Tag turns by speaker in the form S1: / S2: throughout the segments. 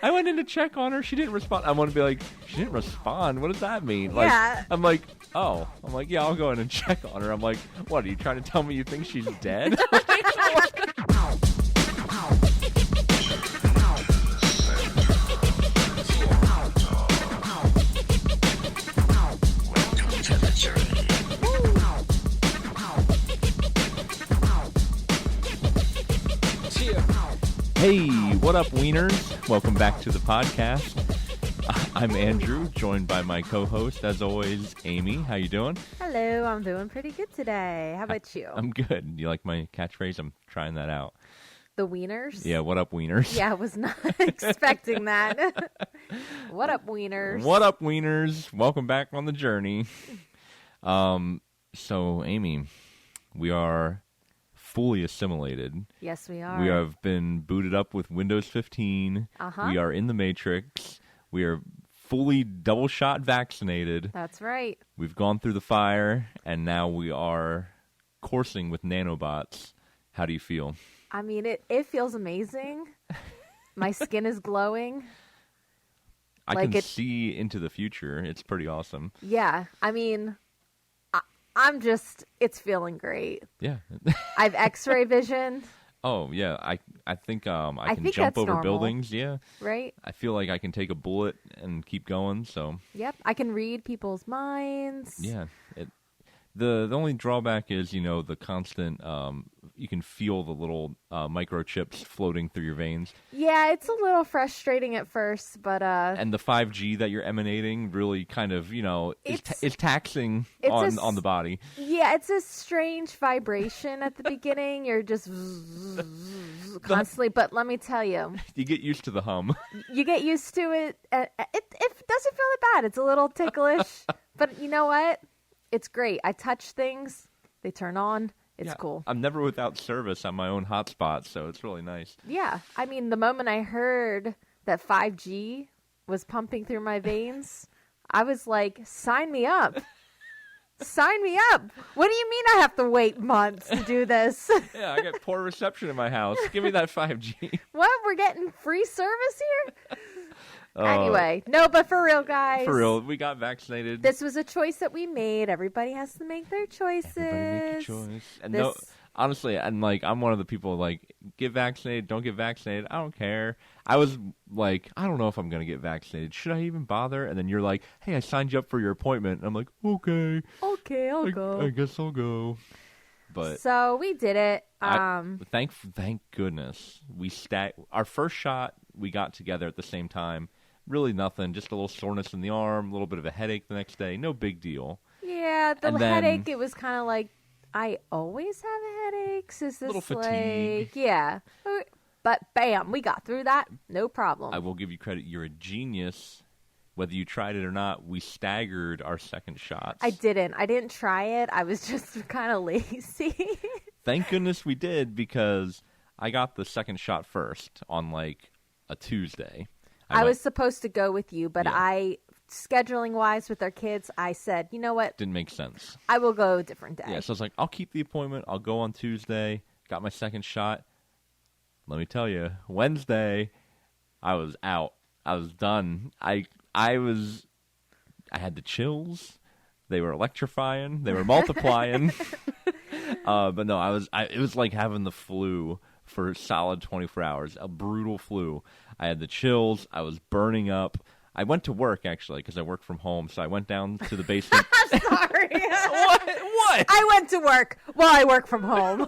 S1: I went in to check on her. She didn't respond. I want to be like, she didn't respond. What does that mean? Like,
S2: Yeah.
S1: I'm like, oh. I'm like, yeah, I'll go in and check on her. I'm like, what, are you trying to tell me you think she's dead? Hey, what up, wieners? Welcome back to the podcast. I'm Andrew, joined by my co-host, as always, Amy. How you doing?
S2: Hello, I'm doing pretty good today. How about you?
S1: I'm good. You like my catchphrase? I'm trying that out.
S2: The wieners?
S1: Yeah, what up, wieners?
S2: Yeah, I was not expecting that. What up, wieners?
S1: What up, wieners? Welcome back on the journey. So, Amy, we are fully assimilated.
S2: Yes, we are.
S1: We have been booted up with Windows 15.
S2: Uh-huh.
S1: We are in the Matrix. We are fully double-shot vaccinated.
S2: That's right.
S1: We've gone through the fire, and now we are coursing with nanobots. How do you feel?
S2: I mean, it feels amazing. My skin is glowing.
S1: I
S2: Like
S1: can see into the future. It's pretty awesome.
S2: Yeah, I mean, it's feeling great.
S1: Yeah.
S2: I have X-ray vision,
S1: Oh, yeah. I think I can
S2: think
S1: jump
S2: that's
S1: over
S2: normal.
S1: buildings. Yeah.
S2: right?
S1: I feel like I can take a bullet and keep going. So,
S2: Yep, I can read people's minds.
S1: yeah. The only drawback is, the constant, you can feel the little microchips floating through your veins.
S2: Yeah, it's a little frustrating at first, but
S1: And the 5G that you're emanating really kind of, is taxing
S2: It's
S1: on the body.
S2: yeah, it's a strange vibration at the beginning. You're just constantly, but let me tell you,
S1: You get used to the hum.
S2: you get used to it. It doesn't feel that bad. It's a little ticklish, but you know what? It's great. I touch things, they turn on. It's
S1: Yeah,
S2: cool.
S1: I'm never without service on my own hotspot, so it's really nice.
S2: Yeah, I mean, the moment I heard that 5G was pumping through my veins, I was like, sign me up. Sign me up. What do you mean I have to wait months to do this?
S1: Yeah, I got poor reception in my house. Give me that 5G.
S2: What? We're getting free service here? Anyway, no, but for real, guys.
S1: For real, we got vaccinated.
S2: This was a choice that we made. Everybody has to make their choices.
S1: Everybody make a choice. And
S2: This-
S1: honestly, I'm one of the people get vaccinated, don't get vaccinated. I don't care. I was like, I don't know if I'm going to get vaccinated. Should I even bother? And then you're like, hey, I signed you up for your appointment. And I'm like, okay.
S2: Okay, I'll go.
S1: I guess I'll go. But
S2: So we did it.
S1: thank goodness our first shot we got together at the same time. Really nothing, just a little soreness in the arm, a little bit of a headache the next day. No big deal.
S2: Yeah, the
S1: And then-
S2: headache, it was kind of like, I always have headaches. Is this
S1: Little fatigue.
S2: like, yeah. But bam, we got through that. No problem.
S1: I will give you credit. You're a genius. Whether you tried it or not, we staggered our second shots.
S2: I didn't try it. I was just kind of lazy.
S1: Thank goodness we did, because I got the second shot first on a Tuesday.
S2: I
S1: went-
S2: was supposed to go with you, but
S1: Yeah.
S2: scheduling wise with our kids, I said, you know what?
S1: Didn't make sense.
S2: I will go a different day.
S1: Yeah, so I was like, I'll keep the appointment. I'll go on Tuesday. Got my second shot. Let me tell you, Wednesday, I was out. I was done. I had the chills. They were electrifying. They were multiplying. But no, it was like having the flu for a solid 24 hours. A brutal flu. I had the chills. I was burning up. I went to work, actually, because I work from home. So I went down to the basement.
S2: Sorry.
S1: What?
S2: I went to work while I work from home.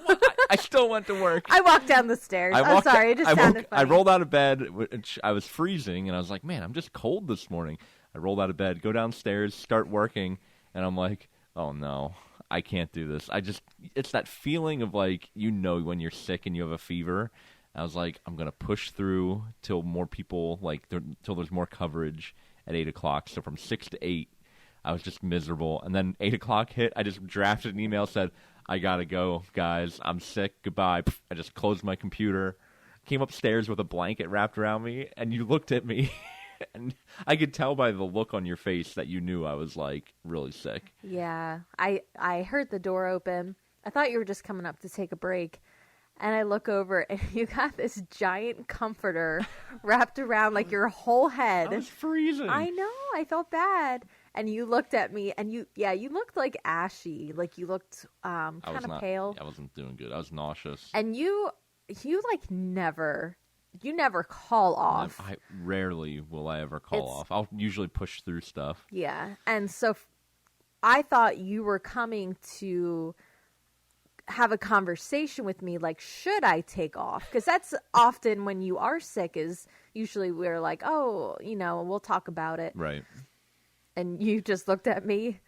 S1: I still went to work.
S2: I walked down the stairs. I'm sorry, it just sounded funny.
S1: I rolled out of bed. I was freezing, and I was like, man, I'm just cold this morning. I rolled out of bed, go downstairs, start working, and I'm like, oh, no, I can't do this. It's that feeling of when you're sick and you have a fever. I was like, I'm going to push through till more people, till there's more coverage at 8 o'clock. So from 6 to 8, I was just miserable. And then 8 o'clock hit, I just drafted an email, said, I got to go, guys. I'm sick. Goodbye. I just closed my computer, came upstairs with a blanket wrapped around me, and you looked at me. And I could tell by the look on your face that you knew I was really sick.
S2: Yeah, I heard the door open. I thought you were just coming up to take a break. And I look over, and you got this giant comforter wrapped around like your whole head.
S1: I was freezing.
S2: I know. I felt bad. And you looked at me, and you looked like ashy. Like you looked kind of pale.
S1: I wasn't doing good. I was nauseous.
S2: And you like never call off.
S1: Rarely will I ever call off. I'll usually push through stuff.
S2: Yeah. And so I thought you were coming to have a conversation with me, like, should I take off? Because that's often when you are sick, is usually we're like, oh, we'll talk about it.
S1: Right.
S2: And you just looked at me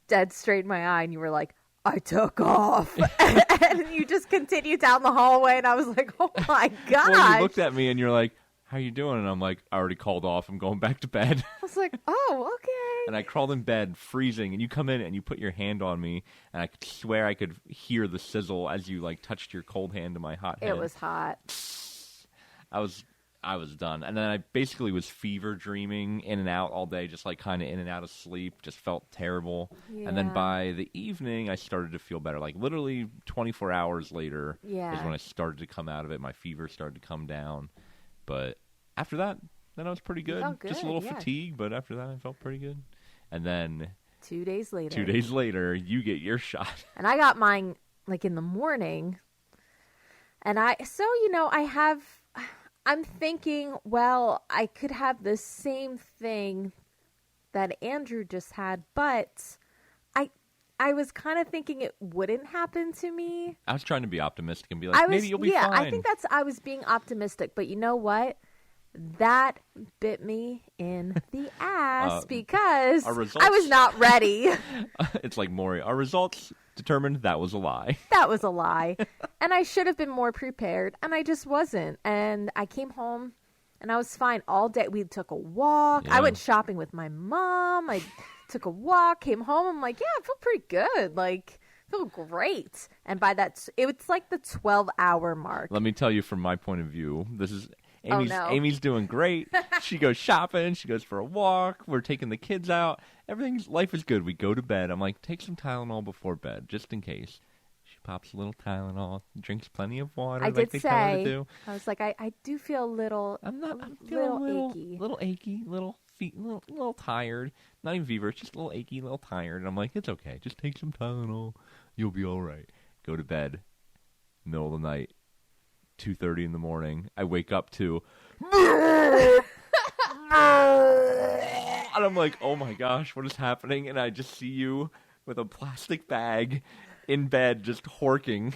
S2: dead straight in my eye, and you were like, I took off. And you just continued down the hallway, and I was like, oh my God.
S1: Well, you looked at me, and you're like, how you doing? And I'm like, I already called off. I'm going back to bed.
S2: I was like, oh, okay.
S1: And I crawled in bed, freezing, and you come in and you put your hand on me, and I swear I could hear the sizzle as you like touched your cold hand to my hot head.
S2: It was hot.
S1: I was done. And then I basically was fever dreaming in and out all day, just like kind of in and out of sleep, just felt terrible.
S2: Yeah.
S1: And then by the evening, I started to feel better. Like literally 24 hours later is when I started to come out of it. My fever started to come down. But after that, then I was pretty good.
S2: Good,
S1: just a little fatigue, but after that, I felt pretty good. And then
S2: 2 days later,
S1: you get your shot.
S2: And I got mine like in the morning. And I'm thinking, well, I could have the same thing that Andrew just had, but I was kind of thinking it wouldn't happen to me.
S1: I was trying to be optimistic and be like, maybe you'll be fine.
S2: Yeah, I think I was being optimistic, but you know what? That bit me in the ass because I was not ready.
S1: It's like Maury. Our results determined that was a lie.
S2: That was a lie. And I should have been more prepared, and I just wasn't. And I came home, and I was fine all day. We took a walk. Yeah. I went shopping with my mom. I took a walk, came home. I'm like, yeah, I feel pretty good. Like, I feel great. And by that, it's like the 12-hour mark.
S1: Let me tell you from my point of view, this is... Amy's doing great. She goes shopping. She goes for a walk. We're taking the kids out. Life is good. We go to bed. I'm like, take some Tylenol before bed, just in case. She pops a little Tylenol, drinks plenty of water.
S2: I
S1: did
S2: say,
S1: tell her to do.
S2: I was like, I do feel a little. I'm feeling
S1: achy, little tired. Not even fever. It's just a little achy, a little tired. And I'm like, it's okay. Just take some Tylenol. You'll be all right. Go to bed. Middle of the night. 2:30 in the morning. I wake up to and I'm like, oh my gosh, what is happening? And I just see you with a plastic bag in bed just horking.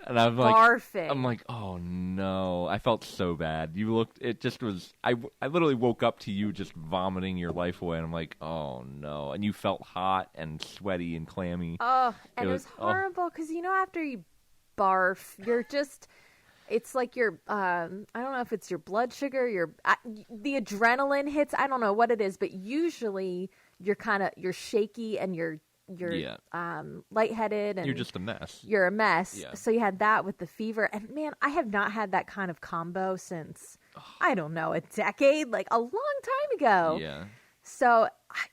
S2: And I'm barfing.
S1: I'm like, oh no. I felt so bad. It just was, I literally woke up to you just vomiting your life away, and I'm like, oh no. And you felt hot and sweaty and clammy.
S2: Oh, and it was horrible because, after you barf, you're just... It's like your, I don't know if it's your blood sugar, the adrenaline hits. I don't know what it is, but usually you're shaky and you're lightheaded and
S1: you're just a mess.
S2: You're a mess.
S1: Yeah.
S2: So you had that with the fever, and man, I have not had that kind of combo since I don't know, a decade, like a long time ago.
S1: Yeah.
S2: So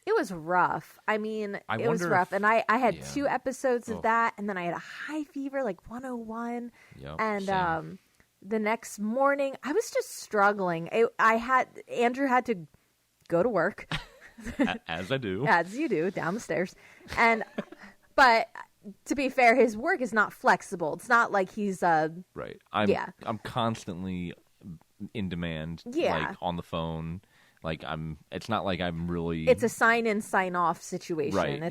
S2: it was rough. I mean, it was rough. And I had 2 episodes of that, and then I had a high fever, like 101.
S1: Yep,
S2: and the next morning, I was just struggling. Andrew had to go to work.
S1: As I do.
S2: As you do, down the stairs. But to be fair, his work is not flexible. It's not like he's...
S1: Right. I'm constantly in demand, like on the phone. Like it's not like I'm really.
S2: It's a sign in, sign off situation.
S1: Right.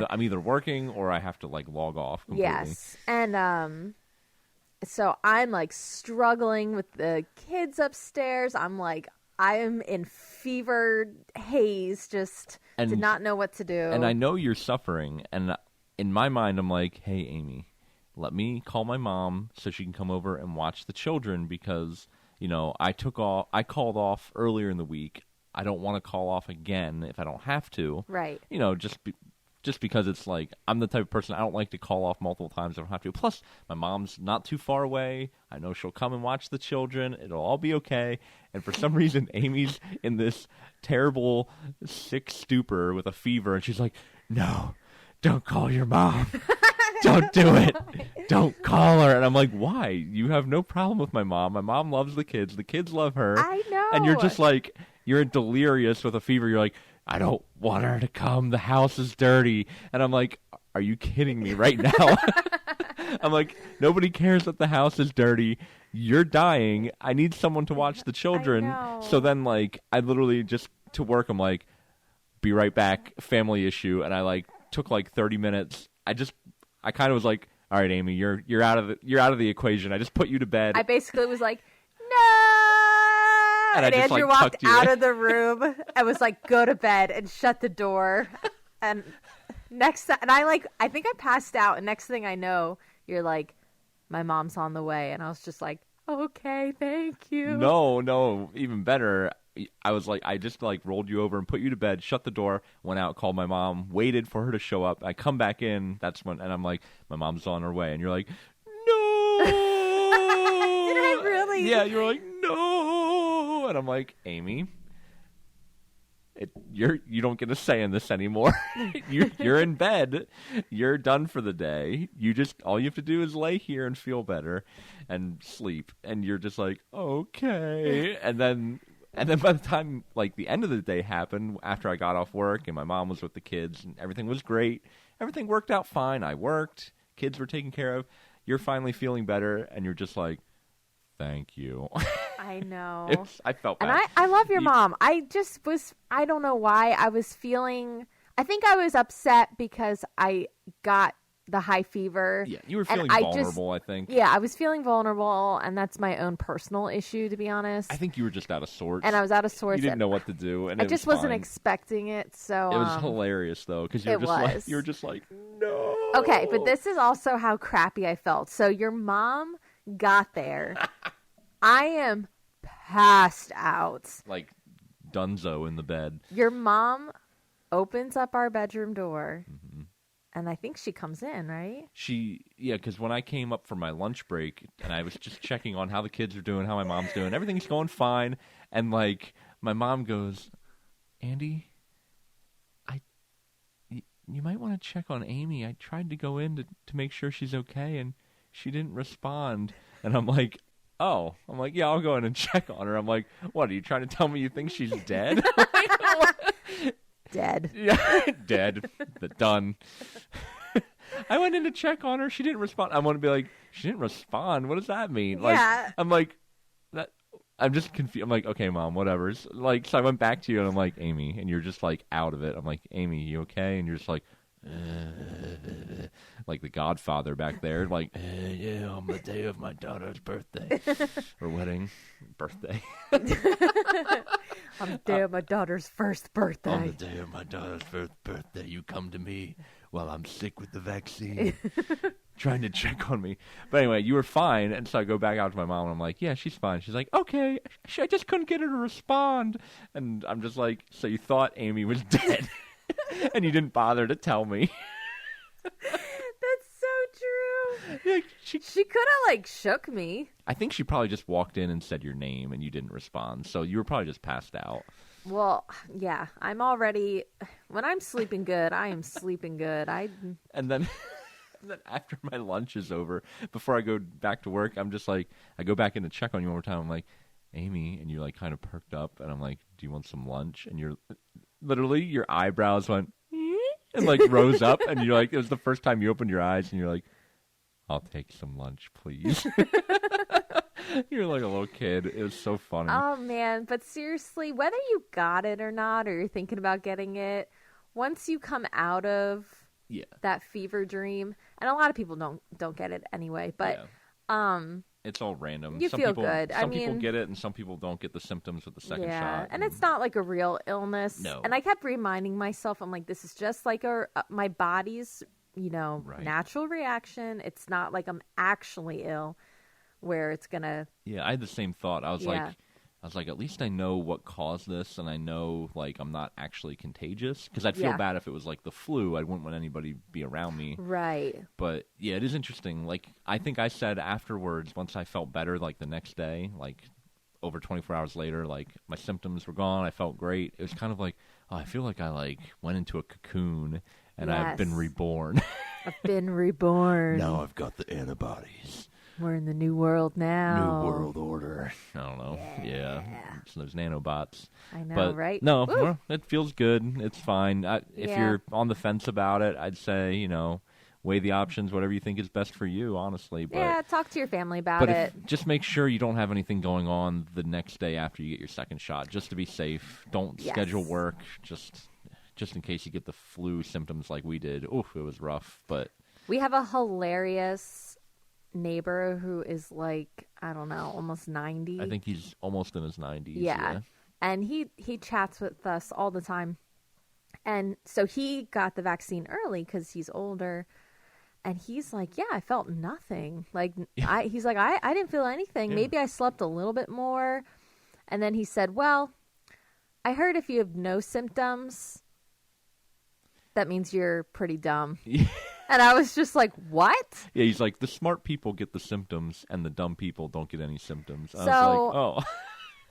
S1: I'm either working or I have to like log off completely.
S2: Yes, and so I'm like struggling with the kids upstairs. I'm like, I am in fever haze. Did not know what to do.
S1: And I know you're suffering. And in my mind, I'm like, hey, Amy, let me call my mom so she can come over and watch the children because. I called off earlier in the week. I don't want to call off again if I don't have to.
S2: Right.
S1: Just because it's like, I'm the type of person, I don't like to call off multiple times if I don't have to. Plus, my mom's not too far away. I know she'll come and watch the children. It'll all be okay. And for some reason, Amy's in this terrible, sick stupor with a fever. And she's like, no, don't call your mom. don't do it. Don't call her. And I'm like, why? You have no problem with my mom. My mom loves the kids. The kids love her.
S2: I know.
S1: And you're just like, you're delirious with a fever. You're like, I don't want her to come. The house is dirty. And I'm like, are you kidding me right now? I'm like, nobody cares that the house is dirty. You're dying. I need someone to watch the children.
S2: I know.
S1: So then, like, I literally just, to work, I'm like, be right back, family issue. And I, like, took, like, 30 minutes. I kind of was like, all right, Amy, you're out of the equation. I just put you to bed.
S2: I basically was like, no!
S1: And I just,
S2: Andrew
S1: like,
S2: walked
S1: tucked you
S2: out
S1: in.
S2: of the room and was like, go to bed, and shut the door. And I think I passed out, and next thing I know, you're like, my mom's on the way. And I was just like, okay, thank you.
S1: No, even better. I was like, I just like rolled you over and put you to bed, shut the door, went out, called my mom, waited for her to show up. I come back in. That's when, and I'm like, my mom's on her way. And you're like, no.
S2: Did I really?
S1: Yeah, you're like, no. And I'm like, Amy, you don't get a say in this anymore. You're in bed. You're done for the day. All you have to do is lay here and feel better and sleep. And you're just like, okay. And then by the time, like, the end of the day happened, after I got off work and my mom was with the kids and everything was great, everything worked out fine. I worked. Kids were taken care of. You're finally feeling better, and you're just like, thank you.
S2: I know.
S1: I felt bad.
S2: And I love your mom. I don't know why. I think I was upset because I got the high fever.
S1: Yeah, you were feeling vulnerable, I think.
S2: Yeah, I was feeling vulnerable, and that's my own personal issue, to be honest.
S1: I think you were just out of sorts.
S2: And I was out of sorts.
S1: You didn't know what to do, and
S2: I just wasn't expecting it, so...
S1: It was hilarious, though, because you were just like, no!
S2: Okay, but this is also how crappy I felt. So your mom got there. I am passed out.
S1: Like Dunzo in the bed.
S2: Your mom opens up our bedroom door, and I think she comes in, right?
S1: Because when I came up for my lunch break, and I was just checking on how the kids are doing, how my mom's doing, everything's going fine, and, like, my mom goes, Andy, you might want to check on Amy. I tried to go in to make sure she's okay, and she didn't respond. And I'm like, oh. I'm like, yeah, I'll go in and check on her. I'm like, what, are you trying to tell me you think she's dead?
S2: Dead.
S1: Yeah, dead. Done. I went in to check on her. She didn't respond. I want to be like, she didn't respond? What does that mean?
S2: Yeah.
S1: Like, I'm like, I'm just confused. I'm like, okay, Mom, whatever. So I went back to you, and I'm like, Amy, and you're just, like, out of it. I'm like, Amy, you okay? And you're just like the Godfather back there, like, yeah, on the day of my daughter's birthday. Or wedding. Birthday.
S2: On the day of my daughter's first birthday.
S1: On the day of my daughter's first birthday, you come to me while I'm sick with the vaccine. Trying to check on me. But anyway, you were fine. And so I go back out to my mom, and I'm like, yeah, she's fine. She's like, okay. I just couldn't get her to respond. And I'm just like, so you thought Amy was dead. And you didn't bother to tell me.
S2: That's so true.
S1: Yeah,
S2: she could have, like, shook me.
S1: I think she probably just walked in and said your name, and you didn't respond. So you were probably just passed out.
S2: Well, yeah. When I'm sleeping good, I am sleeping good.
S1: And then after my lunch is over, before I go back to work, I'm just like, I go back in to check on you one more time. I'm like, Amy, and you, like, kind of perked up, and I'm like, do you want some lunch? And you're literally, your eyebrows went and, like, rose up, and you're like, it was the first time you opened your eyes, and you're like, I'll take some lunch, please. You're like a little kid. It was so funny.
S2: Oh, man. But seriously, whether you got it or not, or you're thinking about getting it, once you come out of that fever dream, and a lot of people don't get it anyway, but
S1: it's all random.
S2: You feel good.
S1: Some people get it, and some people don't get the symptoms with the second shot.
S2: And it's not like a real illness.
S1: No.
S2: And I kept reminding myself, I'm like, this is just like my body's, natural reaction. It's not like I'm actually ill, where it's gonna.
S1: Yeah, I had the same thought. I was like, at least I know what caused this, and I know, like, I'm not actually contagious. Because I'd feel bad if it was like the flu. I wouldn't want anybody to be around me.
S2: Right.
S1: But yeah, it is interesting. Like, I think I said afterwards, once I felt better, like the next day, like over 24 hours later, like my symptoms were gone. I felt great. It was kind of like, oh, I feel like I like went into a cocoon and I've been reborn.
S2: I've been reborn.
S1: Now I've got the antibodies.
S2: We're in the new world now.
S1: New world order. I don't know. Yeah. So those nanobots.
S2: I know,
S1: but
S2: right?
S1: No, well, it feels good. It's fine. If
S2: Yeah.
S1: you're on the fence about it, I'd say, weigh the options, whatever you think is best for you, honestly. But,
S2: yeah, talk to your family about it.
S1: Just make sure you don't have anything going on the next day after you get your second shot, just to be safe. Don't schedule work, just in case you get the flu symptoms like we did. Oof, it was rough. But
S2: we have a hilarious neighbor who is like, I don't know, almost 90.
S1: I think he's almost in his 90s.
S2: Yeah. And he chats with us all the time. And so he got the vaccine early because he's older. And he's like, yeah, I felt nothing. Like, he's like, I didn't feel anything. Yeah. Maybe I slept a little bit more. And then he said, well, I heard if you have no symptoms, that means you're pretty dumb. Yeah. And I was just like, what?
S1: Yeah, he's like, the smart people get the symptoms and the dumb people don't get any symptoms. I was like, oh.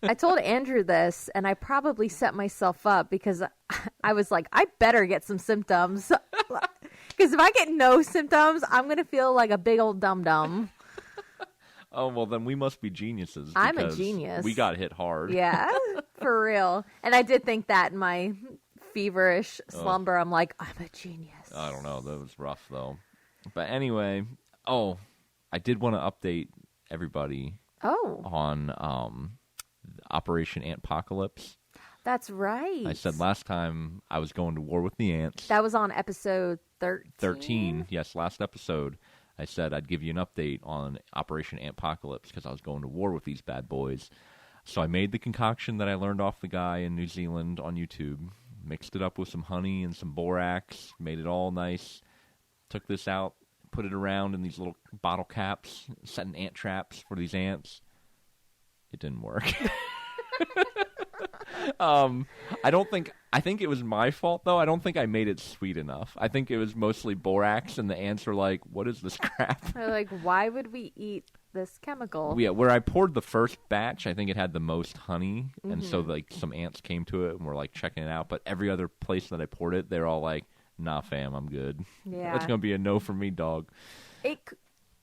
S2: I told Andrew this, and I probably set myself up because I was like, I better get some symptoms. Because if I get no symptoms, I'm going to feel like a big old dum-dum.
S1: Oh, well, then we must be geniuses.
S2: I'm a genius.
S1: We got hit hard.
S2: Yeah, for real. And I did think that in my feverish slumber. I'm like, I'm a genius.
S1: I don't know. That was rough, though. But anyway, I did want to update everybody on Operation Antpocalypse.
S2: That's right.
S1: I said last time I was going to war with the ants.
S2: That was on episode 13?
S1: 13, yes, last episode. I said I'd give you an update on Operation Antpocalypse because I was going to war with these bad boys. So I made the concoction that I learned off the guy in New Zealand on YouTube, mixed it up with some honey and some borax, made it all nice, took this out, put it around in these little bottle caps, setting ant traps for these ants. It didn't work. I think it was my fault, though. I don't think I made it sweet enough. I think it was mostly borax, and the ants were like, what is this crap?
S2: They're like, why would we eat this chemical?
S1: Yeah, where I poured the first batch, I think it had the most honey, and so like some ants came to it and were like checking it out. But every other place that I poured it, they're all like, nah, fam, I'm good.
S2: Yeah.
S1: That's going to be a no for me, dog.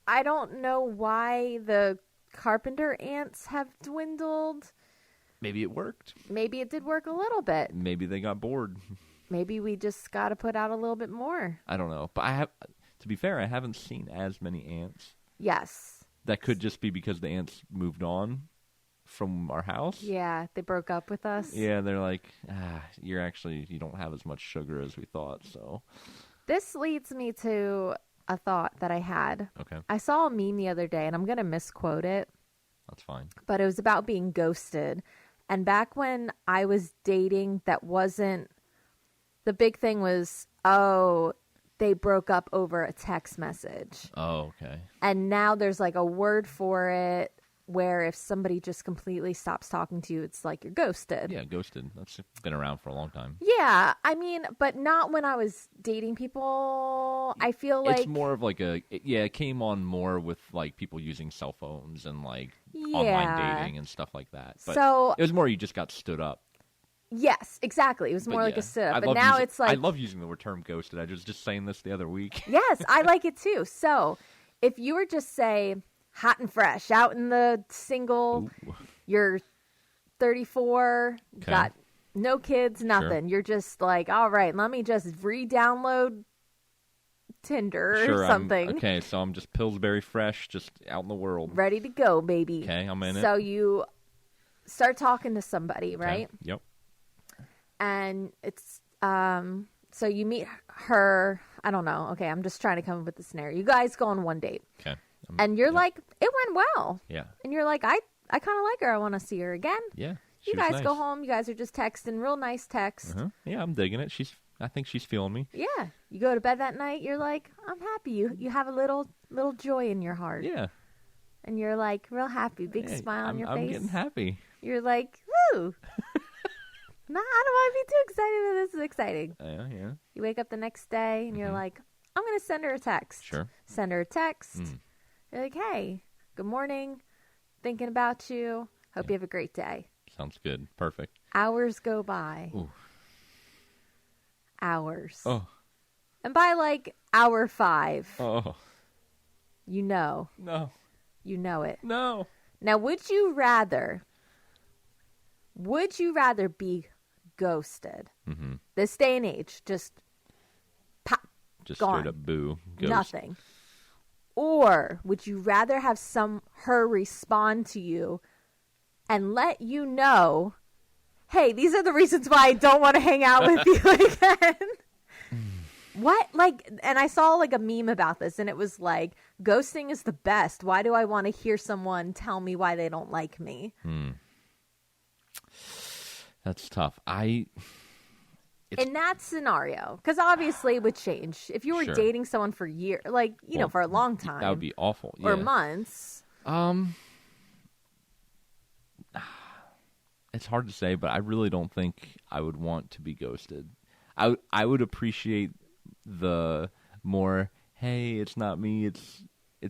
S2: I don't know why the carpenter ants have dwindled.
S1: Maybe it worked.
S2: Maybe it did work a little bit.
S1: Maybe they got bored.
S2: Maybe we just got to put out a little bit more.
S1: I don't know. But to be fair, I haven't seen as many ants.
S2: Yes.
S1: That could just be because the ants moved on from our house.
S2: Yeah, they broke up with us.
S1: Yeah, they're like, you don't have as much sugar as we thought, so.
S2: This leads me to a thought that I had.
S1: Okay.
S2: I saw a meme the other day, and I'm going to misquote it.
S1: That's fine.
S2: But it was about being ghosted. And back when I was dating, that wasn't... The big thing was, they broke up over a text message.
S1: Oh, okay.
S2: And now there's like a word for it where if somebody just completely stops talking to you, it's like you're ghosted.
S1: Yeah, ghosted. That's been around for a long time.
S2: Yeah, I mean, but not when I was dating people. I feel like...
S1: It's more of like it came on more with like people using cell phones and like online dating and stuff like that. But
S2: so,
S1: it was more you just got stood up.
S2: Yes, exactly. It was more like a sit-up. But now it's like...
S1: I love using the term ghosted. I was just saying this the other week.
S2: Yes, I like it too. So if you were just, say, hot and fresh, out in the single, you're 34, got no kids, nothing. Sure. You're just like, all right, let me just re-download Tinder or something.
S1: Okay, so I'm just Pillsbury fresh, just out in the world.
S2: Ready to go, baby.
S1: Okay, I'm in it.
S2: So you start talking to somebody, right?
S1: Okay. Yep.
S2: And it's, so you meet her, I don't know. Okay, I'm just trying to come up with the scenario. You guys go on one date.
S1: Okay.
S2: And you're like, it went well.
S1: Yeah.
S2: And you're like, I kind of like her. I want to see her again.
S1: Yeah.
S2: You guys go home. You guys are just texting, real nice text.
S1: Uh-huh. Yeah, I'm digging it. I think she's feeling me.
S2: Yeah. You go to bed that night. You're like, I'm happy. You have a little joy in your heart.
S1: Yeah.
S2: And you're like, real happy, big smile on your face.
S1: I'm getting happy.
S2: You're like, woo. No, I don't want to be too excited, but this is exciting.
S1: Yeah.
S2: You wake up the next day and you're like, I'm going to send her a text.
S1: Sure.
S2: Send her a text. You're like, hey, good morning. Thinking about you. Hope you have a great day.
S1: Sounds good. Perfect.
S2: Hours go by.
S1: Ooh.
S2: Hours.
S1: Oh.
S2: And by like hour 5,
S1: Oh.
S2: you know.
S1: No.
S2: You know it.
S1: No.
S2: Now, would you rather be ghosted?
S1: Mm-hmm.
S2: This day and age, just pop,
S1: Just
S2: gone.
S1: straight up boo. Ghost.
S2: Nothing. Or would you rather have her respond to you and let you know, hey, these are the reasons why I don't want to hang out with you again? What? Like, and I saw like a meme about this, and it was like, ghosting is the best. Why do I want to hear someone tell me why they don't like me?
S1: That's tough.
S2: In that scenario, because obviously it would change. If you were
S1: Sure.
S2: dating someone for years, like,
S1: Well,
S2: for a long time.
S1: That would be awful.
S2: Or
S1: Yeah.
S2: months.
S1: It's hard to say, but I really don't think I would want to be ghosted. I would appreciate the more, hey, it's not me, it's
S2: You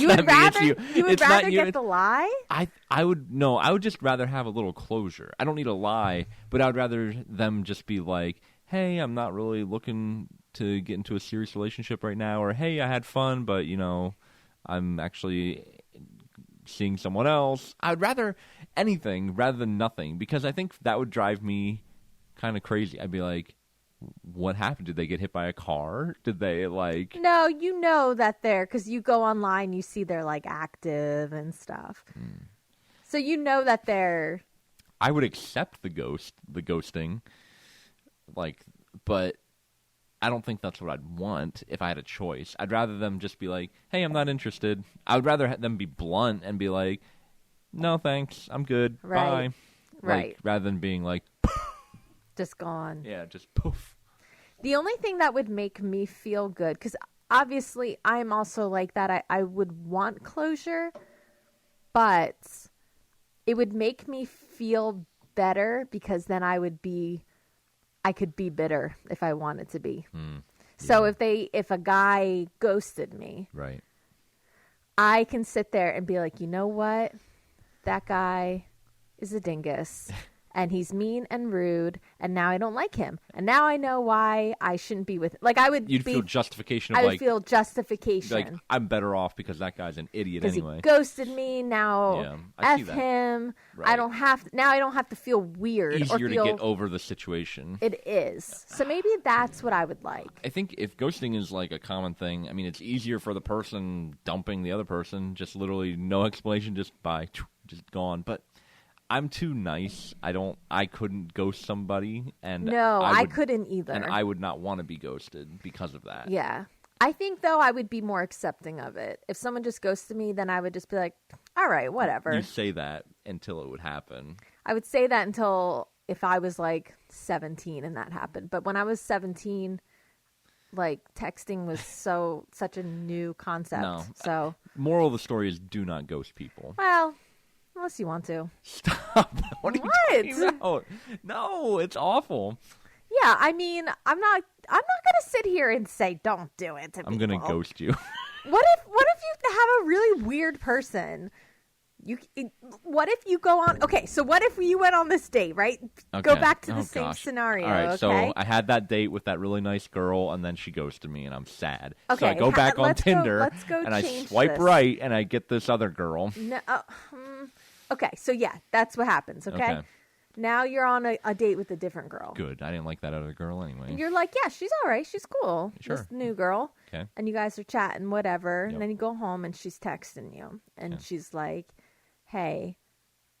S1: not
S2: would
S1: me, it's
S2: rather,
S1: you.
S2: you would
S1: It's
S2: rather
S1: not you.
S2: get the lie?
S1: I would just rather have a little closure. I don't need a lie, but I would rather them just be like, hey, I'm not really looking to get into a serious relationship right now, or hey, I had fun, but I'm actually seeing someone else. I'd rather anything rather than nothing, because I think that would drive me kind of crazy. I'd be like, what happened? Did they get hit by a car? Did they
S2: No, you know that because you go online, you see they're like active and stuff. So you know that they're.
S1: I would accept the ghosting, but I don't think that's what I'd want if I had a choice. I'd rather them just be like, hey, I'm not interested. I would rather them be blunt and be like, no, thanks, I'm good,
S2: Right.
S1: bye.
S2: Right.
S1: Rather than being like,
S2: Just gone.
S1: yeah, just poof.
S2: The only thing that would make me feel good, because obviously I'm also like that. I would want closure, but it would make me feel better because then I could be bitter if I wanted to be. So if a guy ghosted me,
S1: Right.
S2: I can sit there and be like, you know what? That guy is a dingus. And he's mean and rude, and now I don't like him. And now I know why I shouldn't be with him. Like,
S1: You'd feel justification of
S2: I would feel justification.
S1: like, I'm better off because that guy's an idiot anyway.
S2: He ghosted me. Now
S1: Yeah, I see
S2: F
S1: that.
S2: him.
S1: Right.
S2: I don't have to feel weird.
S1: Easier
S2: or feel,
S1: to get over the situation.
S2: It is. So maybe that's what I would like.
S1: I think if ghosting is like a common thing, I mean, it's easier for the person dumping the other person. Just literally no explanation, just bye, just gone. But I'm too nice. I couldn't ghost somebody, and
S2: No, I couldn't either.
S1: And I would not want to be ghosted because of that.
S2: Yeah. I think, though, I would be more accepting of it. If someone just ghosted me, then I would just be like, all right, whatever.
S1: You say that until it would happen.
S2: I would say that until if I was like 17 and that happened. But when I was 17, like, texting was such a new concept.
S1: No.
S2: So,
S1: Moral of the story is do not ghost people.
S2: well, unless you want to.
S1: Stop. What are you talking about? No, it's awful.
S2: Yeah, I mean, I'm not gonna sit here and say don't do it to people.
S1: I'm gonna ghost you.
S2: What if you have a really weird person? What if you go on? Okay, so what if you went on this date, right?
S1: Okay.
S2: Go back to the same
S1: gosh.
S2: scenario.
S1: All right,
S2: okay?
S1: so I had that date with that really nice girl, and then she ghosted me, and I'm sad.
S2: Okay,
S1: So I go back on Tinder,
S2: let's go
S1: and I
S2: change
S1: swipe
S2: this.
S1: right, and I get this other girl.
S2: No, okay, so yeah, that's what happens. Okay, now you're on a date with a different girl.
S1: Good. I didn't like that other girl anyway.
S2: And you're like, yeah, she's all right, she's cool.
S1: Sure.
S2: This new girl.
S1: Okay.
S2: And you guys are chatting, whatever.
S1: Yep.
S2: And then you go home, and she's texting you, and she's like, "Hey,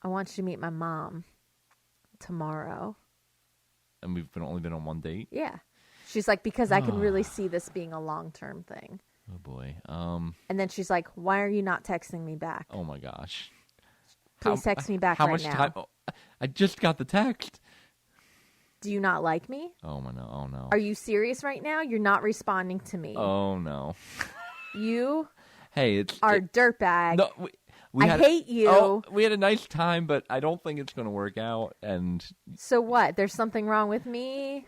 S2: I want you to meet my mom tomorrow."
S1: And we've only been on one date?
S2: Yeah. She's like, because I can really see this being a long-term thing.
S1: Oh, boy.
S2: And then she's like, why are you not texting me back?
S1: Oh, my gosh.
S2: Please text me back
S1: how
S2: right
S1: much
S2: now.
S1: time? Oh, I just got the text.
S2: Do you not like me?
S1: Oh, my no. Oh, no.
S2: Are you serious right now? You're not responding to me.
S1: Oh, no.
S2: You
S1: Hey,
S2: are a dirtbag.
S1: No,
S2: I hate you.
S1: Oh, we had a nice time, but I don't think it's going to work out. And
S2: So what? There's something wrong with me?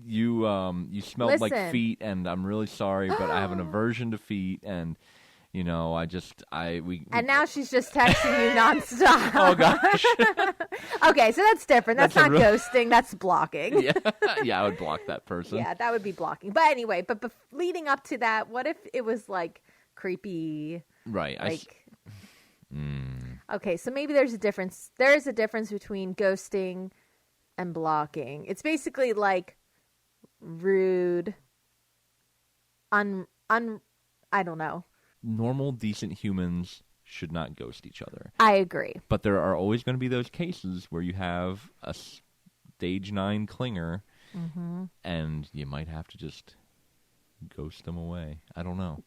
S1: you smelled like
S2: Listen.
S1: feet, and I'm really sorry, but I have an aversion to feet, and
S2: And now she's just texting you nonstop.
S1: Oh gosh.
S2: Okay, so that's different. That's not
S1: real...
S2: ghosting. That's blocking.
S1: Yeah, I would block that person.
S2: Yeah, that would be blocking. But anyway, but leading up to that, what if it was like creepy?
S1: Right.
S2: Okay, so maybe there's a difference. There is a difference between ghosting and blocking. It's basically like rude, I don't know.
S1: Normal, decent humans should not ghost each other.
S2: I agree.
S1: But there are always going to be those cases where you have a stage 9 clinger, and you might have to just ghost them away. I don't know.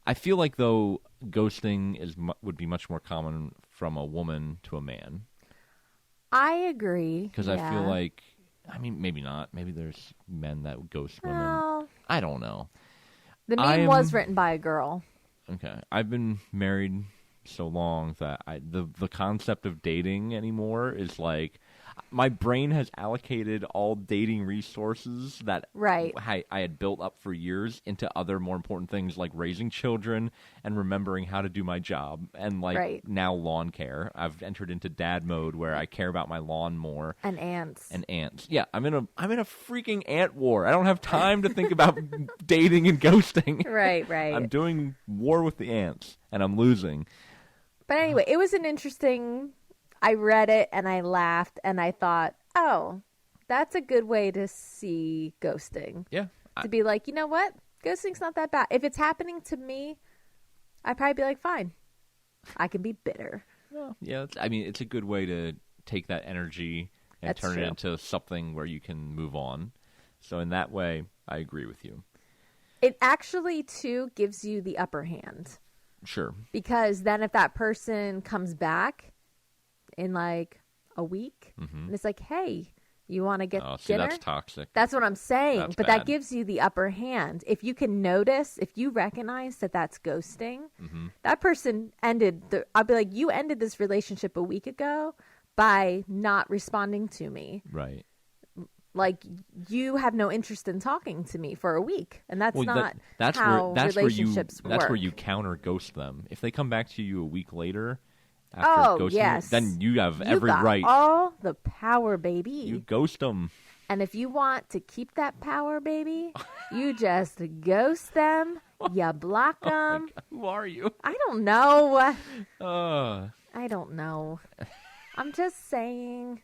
S1: I feel like, though, ghosting would be much more common from a woman to a man.
S2: I agree.
S1: Because I feel like, maybe not. Maybe there's men that ghost women.
S2: Well,
S1: I don't know.
S2: The meme was written by a girl.
S1: Okay. I've been married so long that the concept of dating anymore is like, my brain has allocated all dating resources that I had built up for years into other more important things like raising children and remembering how to do my job and now lawn care. I've entered into dad mode where I care about my lawn more.
S2: And ants.
S1: Yeah, I'm in a freaking ant war. I don't have time to think about dating and ghosting.
S2: Right.
S1: I'm doing war with the ants and I'm losing.
S2: But anyway, it was an interesting... I read it and I laughed and I thought, oh, that's a good way to see ghosting.
S1: Yeah.
S2: To be like, you know what? Ghosting's not that bad. If it's happening to me, I'd probably be like, fine. I can be bitter.
S1: Well, yeah. It's a good way to take that energy and turn it into something where you can move on. So in that way, I agree with you.
S2: It actually, too, gives you the upper hand.
S1: Sure.
S2: Because then if that person comes back in like a week, and it's like, hey, you want to get dinner?
S1: That's toxic.
S2: That's what I'm saying.
S1: That's
S2: but
S1: bad.
S2: That gives you the upper hand. If you can notice, if you recognize that that's ghosting, that person I'll be like, you ended this relationship a week ago by not responding to me.
S1: Right.
S2: Like, you have no interest in talking to me for a week, and that's
S1: that's
S2: how relationships work.
S1: That's where you counter ghost them. If they come back to you a week later after ghosting you, then you have every right.
S2: All the power, baby.
S1: You ghost them.
S2: And if you want to keep that power, baby, you just ghost them. You block them.
S1: Who are you?
S2: I don't know. I don't know. I'm just saying.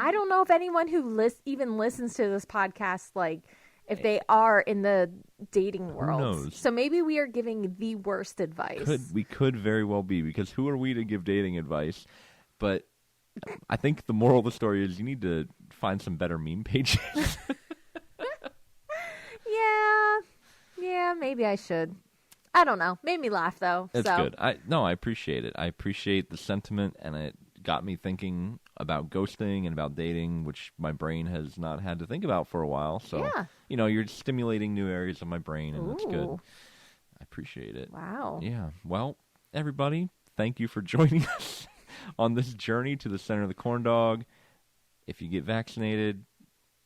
S2: I don't know if anyone who even listens to this podcast, like, if they are in the dating world.
S1: Who knows?
S2: So maybe we are giving the worst advice.
S1: We could very well be, because who are we to give dating advice? But I think the moral of the story is you need to find some better meme pages. Yeah, maybe I should. I don't know. Made me laugh, though. It's good. I appreciate it. I appreciate the sentiment, and it got me thinking about ghosting and about dating, which my brain has not had to think about for a while. So, you're stimulating new areas of my brain, and that's good. I appreciate it.
S2: Wow.
S1: Yeah. Well, everybody, thank you for joining us on this journey to the center of the corn dog. If you get vaccinated,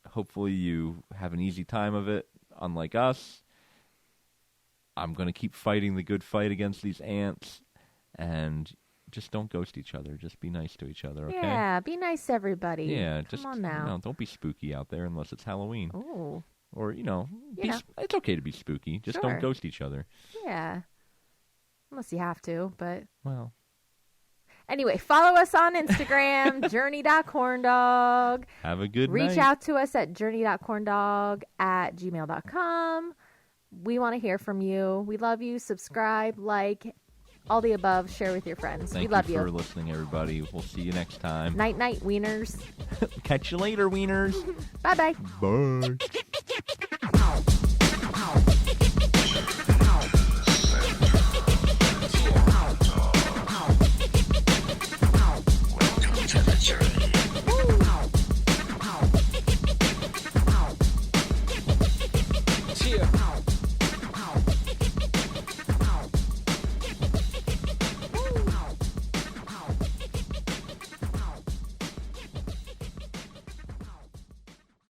S1: hopefully you have an easy time of it, unlike us. I'm going to keep fighting the good fight against these ants, and just don't ghost each other. Just be nice to each other, okay?
S2: Yeah, be nice to everybody.
S1: Yeah,
S2: Come on now.
S1: Don't be spooky out there unless it's Halloween.
S2: Ooh.
S1: Or, it's okay to be spooky. Just don't ghost each other.
S2: Yeah. Unless you have to, but...
S1: Well.
S2: Anyway, follow us on Instagram, journey.corndog.
S1: Have a good
S2: night.
S1: Reach
S2: out to us at journey.corndog@gmail.com. We want to hear from you. We love you. Subscribe, like, all the above. Share with your friends.
S1: We love you. Thank you for listening, everybody. We'll see you next time.
S2: Night, night, wieners.
S1: Catch you later, wieners.
S2: Bye-bye.
S1: Bye.